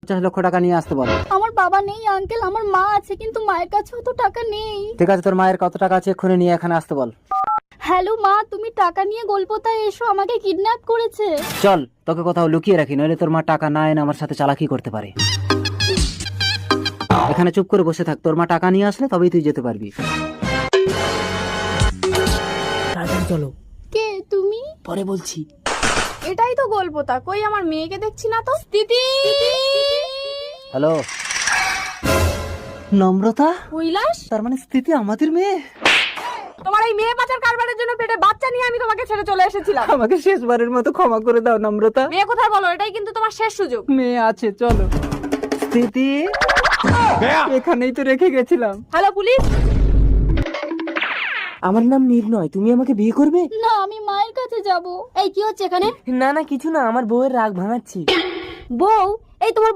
50 লক্ষ টাকা নিয়ে আসতে বল। আমার বাবা নেই আঙ্কেল, আমার মা আছে, কিন্তু মায়ের কাছেও তো টাকা নেই। ঠিক আছে, তোর মায়ের কত টাকা আছে এক্ষুনি নিয়ে এখানে আসতে বল। হ্যালো মা, তুমি টাকা নিয়ে গোলপোতায় এসো, আমাকে কিডন্যাপ করেছে। চল, তোকে কোথাও লুকিয়ে রাখি, নইলে তোর মা টাকা না এনে আমার সাথে চালাকি করতে পারে। এখানে চুপ করে বসে থাক, তোর মা টাকা নিয়ে আসলে তবেই তুই যেতে পারবি। তাড়াতাড়ি চলো, কে তুমি? পরে বলছি। এটাই তো গোলপোতা, কই আমার মেয়েকে দেখছি না তো। স্থিতি, হ্যালো নম্রতা, কৈলাস, তার মানে স্থিতি আমাদের মেয়ে। তোমার এই মেয়ে পাচার কারবারের জন্য পেটে বাচ্চা নিয়ে আমি তোমাকে ছেড়ে চলে এসেছিলাম। আমাকে শেষবারের মতো ক্ষমা করে দাও নম্রতা। মেয়ে কোথায় বলো, এটাই কিন্তু তোমার শেষ সুযোগ। মেয়ে আছে, চলো। স্থিতি এখানেই তো রেখে গেছিলাম। Hello police. আমার নাম নির্ণয়, তুমি আমাকে বিয়ে করবে? না, আমি মায়ের কাছে যাব। এই কি হচ্ছে এখানে? না না, কিছু না, আমার বউয়ের রাগ ভাঙাচ্ছি। বউ? এই তোমার